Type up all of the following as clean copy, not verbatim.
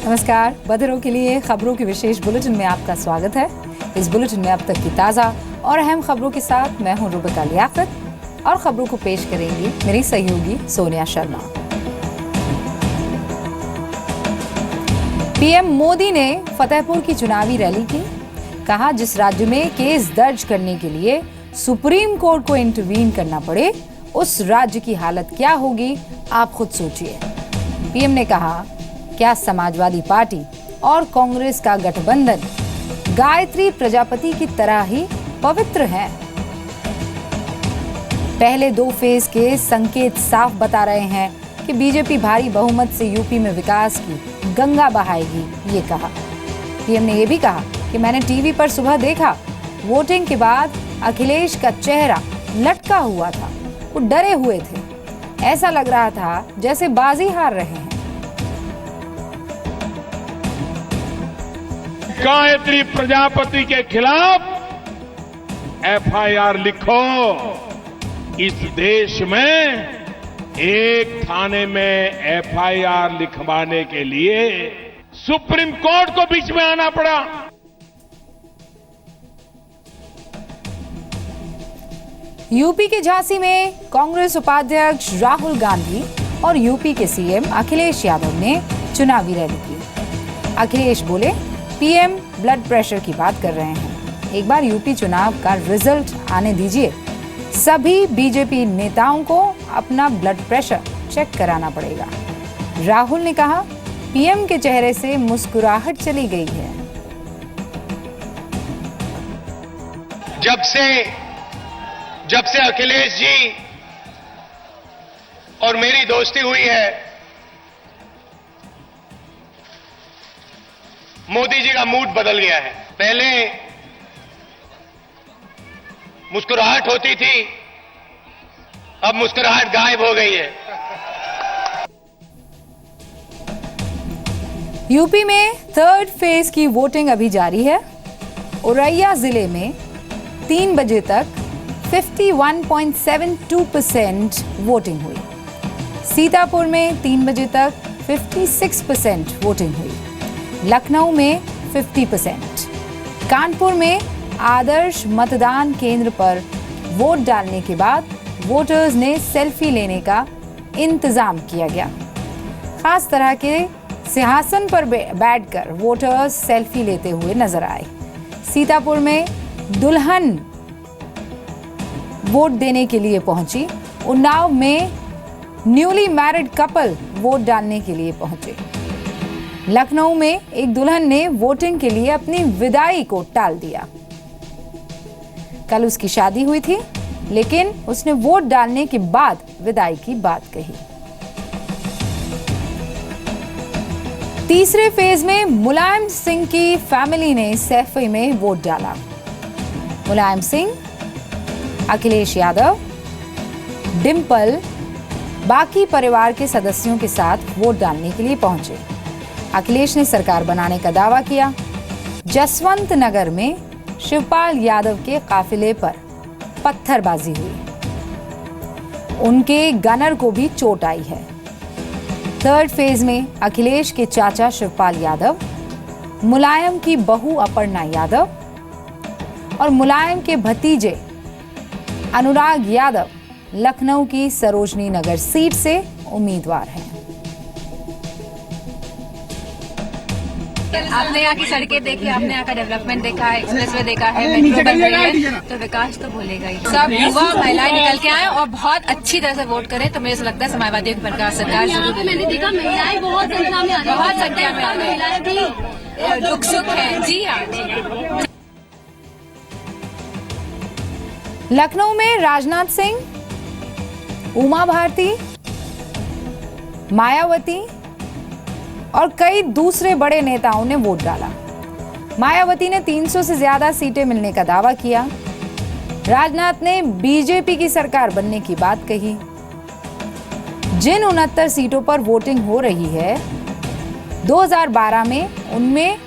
नमस्कार। बदरों के लिए खबरों के विशेष बुलेटिन में आपका स्वागत है। इस बुलेटिन में अब तक की ताज़ा और अहम खबरों के साथ मैं हूं रुबिका लियाकत और खबरों को पेश करेंगी मेरी सहयोगी सोनिया शर्मा। पीएम मोदी ने फतेहपुर की चुनावी रैली की। कहा, जिस राज्य में केस दर्ज करने के लिए सुप्रीम कोर्ट को इंटरवीन करना पड़े, उस राज्य की हालत क्या होगी, आप खुद सोचिए। पीएम ने कहा, क्या समाजवादी पार्टी और कांग्रेस का गठबंधन गायत्री प्रजापति की तरह ही पवित्र है? पहले 2 फेज के संकेत साफ बता रहे हैं कि बीजेपी भारी बहुमत से यूपी में विकास की गंगा बहाएगी, ये कहा। पीएम ने यह भी कहा कि मैंने टीवी पर सुबह देखा, वोटिंग के बाद अखिलेश का चेहरा लटका हुआ था। वो डरे हुए थे, ऐसा लग रहा था जैसे बाजी हार रहे हैं। गायत्री प्रजापति के खिलाफ एफआईआर लिखो। इस देश में एक थाने में एफआईआर लिखवाने के लिए सुप्रीम कोर्ट को बीच में आना पड़ा। यूपी के झांसी में कांग्रेस उपाध्यक्ष राहुल गांधी और यूपी के सीएम अखिलेश यादव ने चुनावी रैली की। अखिलेश बोले, पीएम ब्लड प्रेशर की बात कर रहे हैं, एक बार यूपी चुनाव का रिजल्ट आने दीजिए। सभी बीजेपी नेताओं को अपना ब्लड प्रेशर चेक कराना पड़ेगा। राहुल ने कहा, पीएम के चेहरे से मुस्कुराहट चली गई है। जब से अखिलेश जी और मेरी दोस्ती हुई है, मोदी जी का मूड बदल गया है। पहले मुस्कुराहट होती थी, अब मुस्कुराहट गायब हो गई है। यूपी में 3rd फेज की वोटिंग अभी जारी है। औरैया जिले में 3 बजे तक 51.72% वोटिंग हुई। सीतापुर में 3 बजे तक 56% वोटिंग हुई। लखनऊ में 50%। कानपुर में आदर्श मतदान केंद्र पर वोट डालने के बाद वोटर्स ने सेल्फी लेने का इंतजाम किया गया। खास तरह के सिंहासन पर बैठकर वोटर्स सेल्फी लेते हुए नजर आए। सीतापुर में दुल्हन वोट देने के लिए पहुंची। उन्नाव में न्यूली मैरिड कपल वोट डालने के लिए पहुंचे। लखनऊ में एक दुल्हन ने वोटिंग के लिए अपनी विदाई को टाल दिया। कल उसकी शादी हुई थी, लेकिन उसने वोट डालने के बाद विदाई की बात कही। तीसरे फेज में मुलायम सिंह की फैमिली ने सैफई में वोट डाला। मुलायम सिंह, अखिलेश यादव, डिंपल, बाकी परिवार के सदस्यों के साथ वोट डालने के लिए पहुंचे। अखिलेश ने सरकार बनाने का दावा किया। जसवंत नगर में शिवपाल यादव के काफिले पर पत्थरबाजी हुई। उनके गनर को भी चोट आई है। 3rd फेज में अखिलेश के चाचा शिवपाल यादव, मुलायम की बहू अपर्णा यादव और मुलायम के भतीजे अनुराग यादव लखनऊ की सरोजनी नगर सीट से उम्मीदवार हैं। आपने यहाँ की सड़कें देखी, आपने यहाँ का डेवलपमेंट देखा है, एक्सप्रेसवे देखा है, मेट्रो बन रही है, तो विकास तो भूलेगा ही। सब युवा महिलाएं निकल के आए और बहुत अच्छी तरह से वोट करें, तो मुझे ऐसा लगता है समाजवादी की सरकार जरूर। मैंने देखा महिलाएं बहुत संख्या में आ रही है, उत्सुक है। जी हाँ। लखनऊ में राजनाथ सिंह, उमा भारती, मायावती और कई दूसरे बड़े नेताओं ने वोट डाला। मायावती ने 300 से ज्यादा सीटें मिलने का दावा किया। राजनाथ ने बीजेपी की सरकार बनने की बात कही। जिन 69 सीटों पर वोटिंग हो रही है, 2012 में उनमें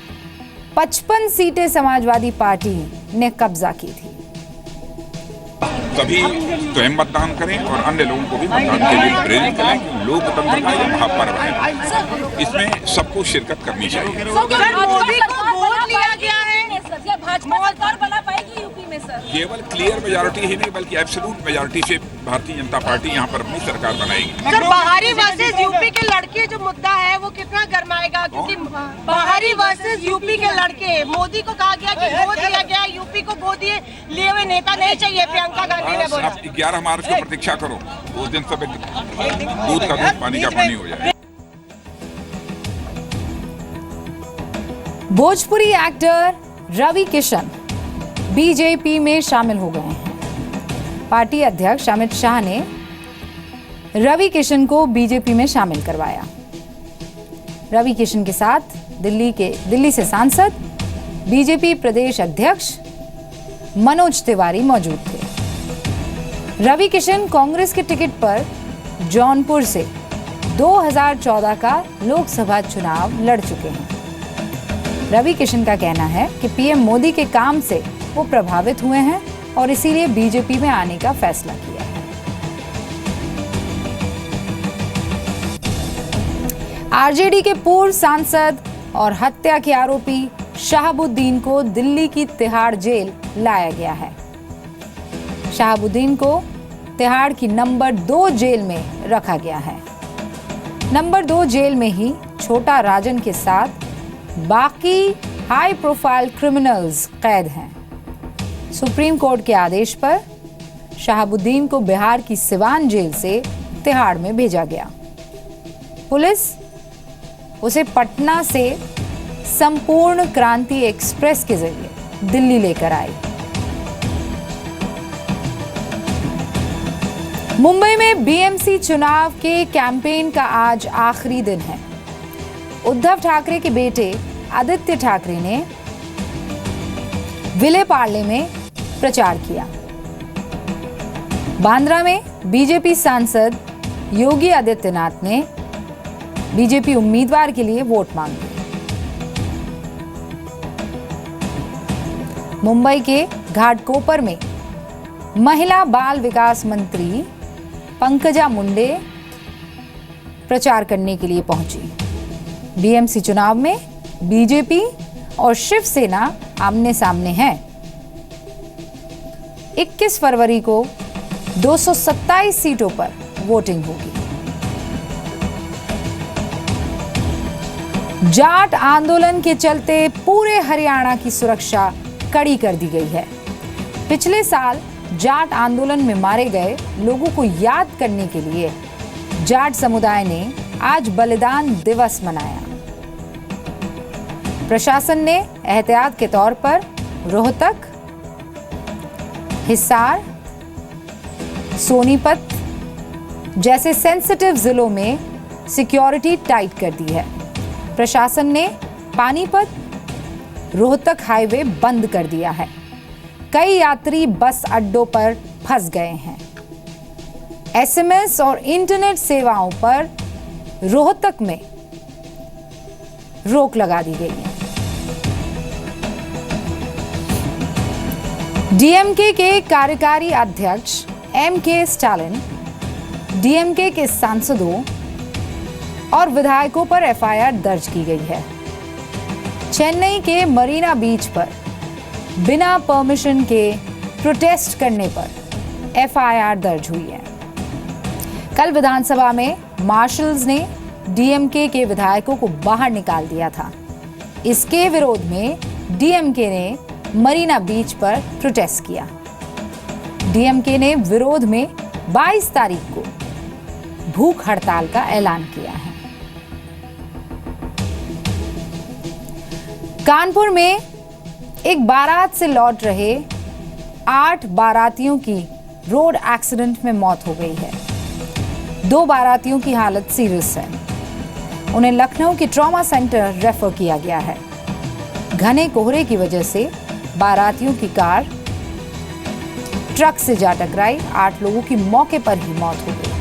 55 सीटें समाजवादी पार्टी ने कब्जा की थी। सभी स्वयं मतदान करें और अन्य लोगों को भी मतदान के लिए प्रेरित करें कि लोकतंत्र का यह महापर्व है, इसमें सबको शिरकत करनी चाहिए। मोदी को वोट लिया गया है, भाजपा सरकार बना पाएगी यूपी में सर? केवल क्लियर मेजॉरिटी ही नहीं बल्कि एब्सोल्यूट मेजॉरिटी से भारतीय जनता पार्टी यहाँ पर अपनी सरकार बनाएगी। सर बाहरी वर्सेस यूपी के लड़के जो मुद्दा है वो कितना गर्माएगा, क्योंकि बाहरी वर्सेस यूपी के लड़के, मोदी को कहा गया कि गोद दिया गया, यूपी को गोद लिए हुए नेता नहीं चाहिए, प्रियंका गांधी ने बोला। 11 मार्च को प्रतीक्षा करो, उस दिन सब दूध का दूध पानी का पानी हो जाए। भोजपुरी एक्टर रवि किशन बीजेपी में शामिल हो गए हैं। पार्टी अध्यक्ष अमित शाह ने रवि किशन को बीजेपी में शामिल करवाया। रवि किशन के साथ दिल्ली से सांसद बीजेपी प्रदेश अध्यक्ष मनोज तिवारी मौजूद थे। रवि किशन कांग्रेस के टिकट पर जौनपुर से 2014 का लोकसभा चुनाव लड़ चुके हैं। रवि किशन का कहना है कि पीएम मोदी के काम से वो प्रभावित हुए हैं और इसीलिए बीजेपी में आने का फैसला किया है। आरजेडी के पूर्व सांसद और हत्या के आरोपी शहाबुद्दीन को दिल्ली की तिहाड़ जेल लाया गया है। शहाबुद्दीन को तिहाड़ की नंबर 2 जेल में रखा गया है। नंबर 2 जेल में ही छोटा राजन के साथ बाकी हाई प्रोफाइल क्रिमिनल्स कैद हैं। सुप्रीम कोर्ट के आदेश पर शहाबुद्दीन को बिहार की सिवान जेल से तिहाड़ में भेजा गया। पुलिस उसे पटना से संपूर्ण क्रांति एक्सप्रेस के जरिए दिल्ली लेकर आई। मुंबई में बीएमसी चुनाव के कैंपेन का आज आखिरी दिन है। उद्धव ठाकरे के बेटे आदित्य ठाकरे ने विले पार्ले में प्रचार किया। बांद्रा में बीजेपी सांसद योगी आदित्यनाथ ने बीजेपी उम्मीदवार के लिए वोट मांगे। मुंबई के घाटकोपर में महिला बाल विकास मंत्री पंकजा मुंडे प्रचार करने के लिए पहुंची। बीएमसी चुनाव में बीजेपी और शिवसेना आमने सामने हैं। 21 फरवरी को 227 सीटों पर वोटिंग होगी। जाट आंदोलन के चलते पूरे हरियाणा की सुरक्षा कड़ी कर दी गई है। पिछले साल जाट आंदोलन में मारे गए लोगों को याद करने के लिए जाट समुदाय ने आज बलिदान दिवस मनाया। प्रशासन ने एहतियात के तौर पर रोहतक, हिसार, सोनीपत जैसे सेंसिटिव जिलों में सिक्योरिटी टाइट कर दी है। प्रशासन ने पानीपत, रोहतक हाईवे बंद कर दिया है। कई यात्री बस अड्डों पर फंस गए हैं। एसएमएस और इंटरनेट सेवाओं पर रोहतक में रोक लगा दी गई है। डीएमके के कार्यकारी अध्यक्ष एमके स्टालिन, डीएमके के सांसदों और विधायकों पर एफआईआर दर्ज की गई है। चेन्नई के मरीना बीच पर बिना परमिशन के प्रोटेस्ट करने पर एफआईआर दर्ज हुई है। कल विधानसभा में मार्शल्स ने डीएमके के विधायकों को बाहर निकाल दिया था। इसके विरोध में डीएमके ने मरीना बीच पर प्रोटेस्ट किया। डीएमके ने विरोध में 22 तारीख को भूख हड़ताल का ऐलान किया है। कानपुर में एक बारात से लौट रहे 8 बारातियों की रोड एक्सीडेंट में मौत हो गई है। 2 बारातियों की हालत सीरियस है। उन्हें लखनऊ के ट्रॉमा सेंटर रेफर किया गया है। घने कोहरे की वजह से बारातियों की कार ट्रक से जा टकराई। 8 लोगों की मौके पर ही मौत हो गई।